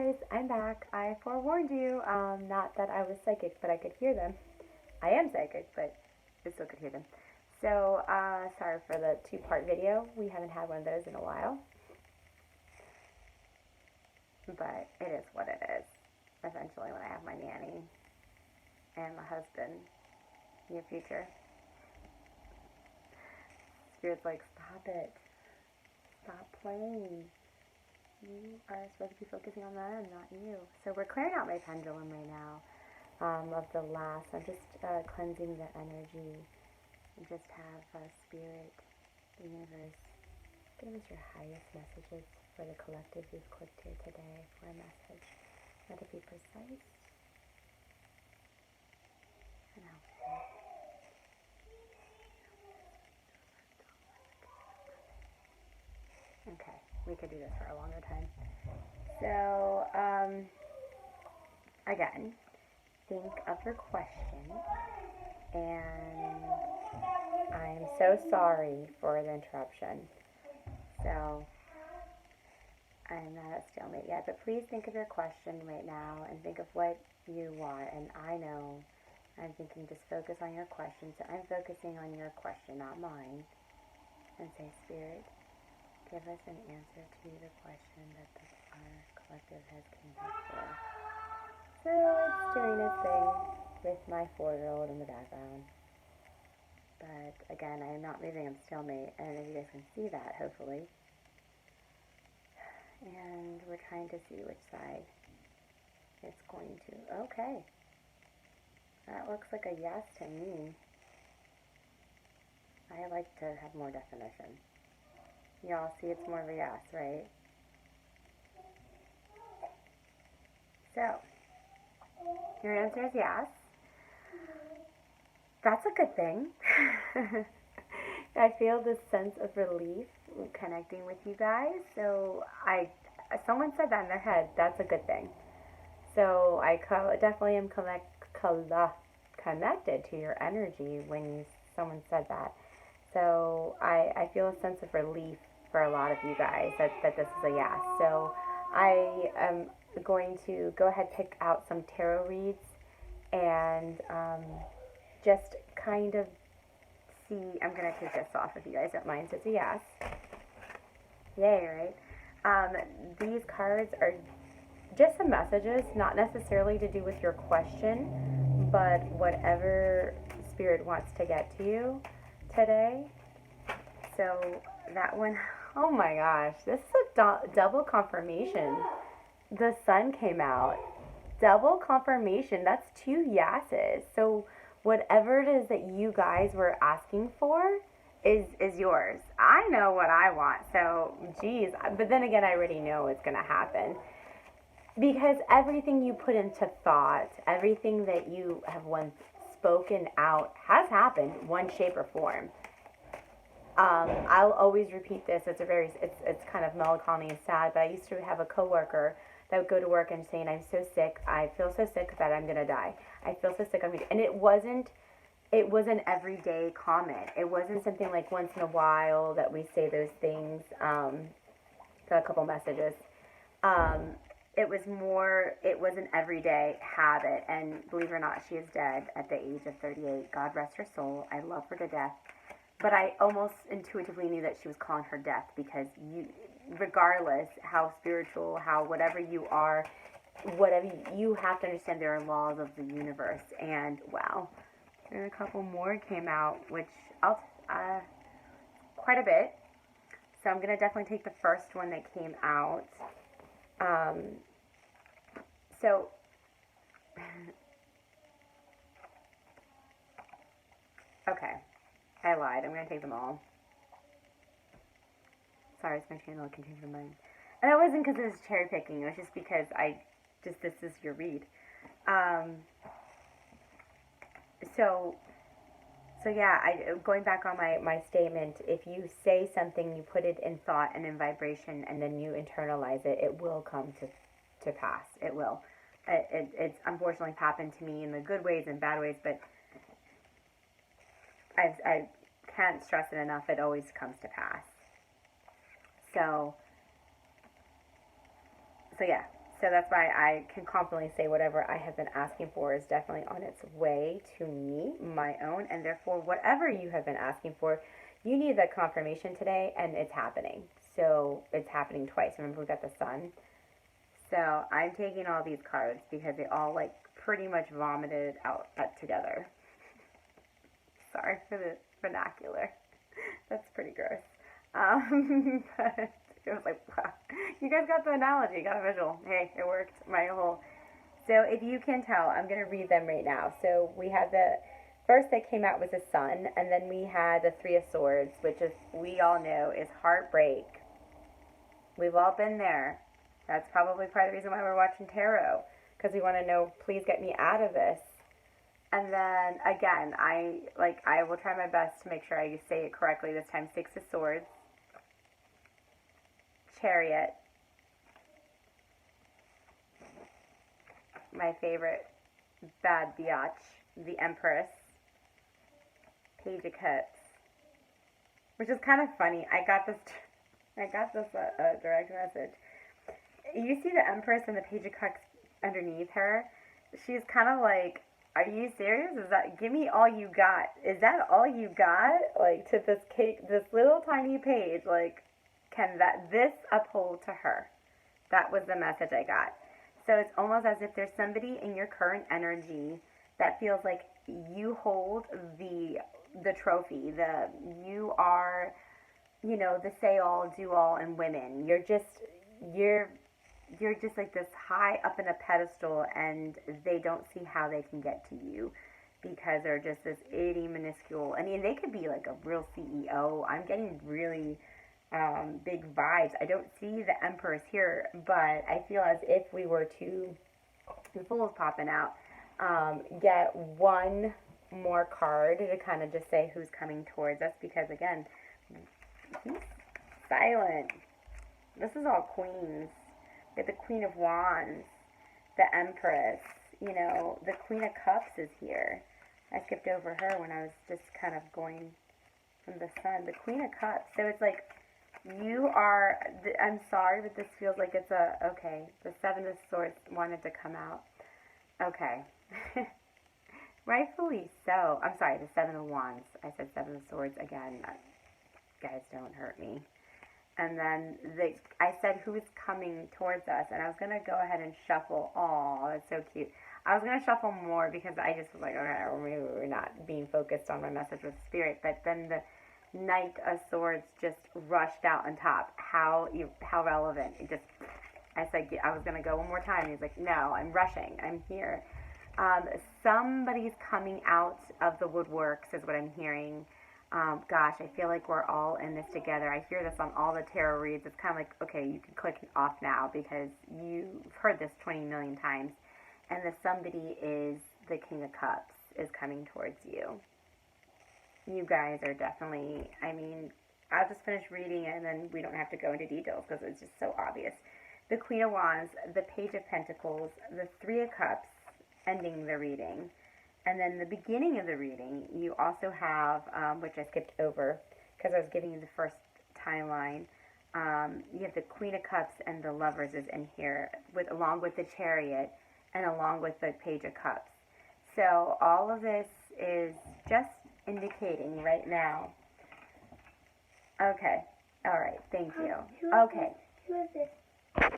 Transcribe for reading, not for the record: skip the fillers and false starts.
guys, I'm back. I forewarned you. Not that I was psychic, but I could hear them. I am psychic, but I still could hear them. So, sorry for the two-part video. We haven't had one of those in a while. But it is what it is. Eventually, when I have my nanny and my husband, near future, Spirit's like, stop it. Stop playing. You are supposed to be focusing on them, not you. So we're clearing out my pendulum right now of the last. I'm just cleansing the energy. And just have Spirit, the universe, give us your highest messages for the collective who've clicked here today for a message. Let it be precise and helpful. Okay, we could do this for a longer time. So, again, think of your question, and I'm so sorry for the interruption. So, I'm not at stalemate yet, but please think of your question right now and think of what you want. And I know I'm thinking just focus on your question, so I'm focusing on your question, not mine, and say, Spirit, give us an answer to the question that our collective has came up for. So it's doing its thing with my 4-year-old in the background. But again, I am not moving, I'm stalemate, and if you guys can see that, hopefully. And we're trying to see which side it's going to. Okay. That looks like a yes to me. I like to have more definition. Y'all see it's more of a yes, right? So, your answer is yes. That's a good thing. I feel this sense of relief connecting with you guys. So, someone said that in their head. That's a good thing. So, I definitely am connected to your energy when someone said that. So, I feel a sense of relief for a lot of you guys that this is a yes. So I am going to go ahead and pick out some tarot reads and just kind of see. I'm going to take this off if you guys don't mind. So it's a yes. Yay, right? These cards are just some messages, not necessarily to do with your question, but whatever Spirit wants to get to you today. So that one, oh my gosh, this is a double confirmation. The sun came out. Double confirmation. That's 2 yeses. So whatever it is that you guys were asking for is yours. I know what I want. So, geez. But then again, I already know it's going to happen. Because everything you put into thought, everything that you have once spoken out has happened, one shape or form. I'll always repeat this. It's kind of melancholy and sad, but I used to have a coworker that would go to work and saying, I'm so sick. I feel so sick that I'm going to die. I feel so sick. And it was an everyday comment. It wasn't something like once in a while that we say those things, got a couple messages. It was an everyday habit. And believe it or not, she is dead at the age of 38. God rest her soul. I love her to death. But I almost intuitively knew that she was calling her death because regardless how spiritual, how whatever you are, whatever you have to understand, there are laws of the universe. And wow, and a couple more came out, which quite a bit. So I'm gonna definitely take the first one that came out. So. Okay. I lied. I'm going to take them all. Sorry, it's my channel. Contains your mind. And that wasn't because it was cherry picking. It was just because this is your read. So yeah, going back on my statement, if you say something, you put it in thought and in vibration, and then you internalize it, it will come to pass. It will. It's unfortunately happened to me in the good ways and bad ways, but I can't stress it enough. It always comes to pass. So yeah. So that's why I can confidently say whatever I have been asking for is definitely on its way to me, my own, and therefore whatever you have been asking for, you need that confirmation today, and it's happening. So it's happening twice. Remember, we got the sun. So I'm taking all these cards because they all like pretty much vomited out together. Sorry for the vernacular. That's pretty gross. But it was like, wow. You guys got the analogy, got a visual. Hey, it worked. So if you can tell, I'm going to read them right now. So we had the first that came out was the sun, and then we had the Three of Swords, which is, we all know, is heartbreak. We've all been there. That's probably part of the reason why we're watching tarot, because we want to know, please get me out of this. And then, again, I will try my best to make sure I say it correctly this time. Six of Swords, Chariot, my favorite, bad biatch, the Empress, Page of Cups, which is kind of funny. I got this direct message. You see the Empress and the Page of Cups underneath her? She's kind of like, are you serious? Give me all you got. Is that all you got? Like, to this little tiny page, like, can this uphold to her? That was the message I got. So it's almost as if there's somebody in your current energy that feels like you hold the trophy. You are, the say all, do all in women. You're just like this high up in a pedestal, and they don't see how they can get to you because they're just this itty minuscule. I mean, they could be like a real CEO. I'm getting really big vibes. I don't see the Empress here, but I feel as if we were to, the Fool's popping out, get one more card to kind of just say who's coming towards us, because again, he's silent. This is all queens. We have the Queen of Wands, the Empress, the Queen of Cups is here. I skipped over her when I was just kind of going from the sun. The Queen of Cups. So it's like, I'm sorry, but this feels like it's okay, the Seven of Swords wanted to come out. Okay. Rightfully so. I'm sorry, the Seven of Wands. I said Seven of Swords again. Guys, don't hurt me. And then I said who's coming towards us, and I was going to go ahead and shuffle. Oh, that's so cute. I was going to shuffle more because I just was like, okay, maybe we're not being focused on my message with Spirit. But then the Knight of Swords just rushed out on top. How relevant. I said, I was going to go one more time. He's like, no, I'm rushing. I'm here. Somebody's coming out of the woodworks is what I'm hearing. Gosh, I feel like we're all in this together. I hear this on all the tarot reads. It's kind of like, okay, you can click off now because you've heard this 20 million times. And the somebody is the King of Cups is coming towards you. You guys are definitely, I'll just finish reading it and then we don't have to go into details because it's just so obvious. The Queen of Wands, the Page of Pentacles, the Three of Cups, ending the reading. And then the beginning of the reading, you also have, which I skipped over because I was giving you the first timeline, you have the Queen of Cups and the Lovers is in here, along with the Chariot and along with the Page of Cups. So all of this is just indicating right now. Okay. All right. Thank you. Okay. Who is this?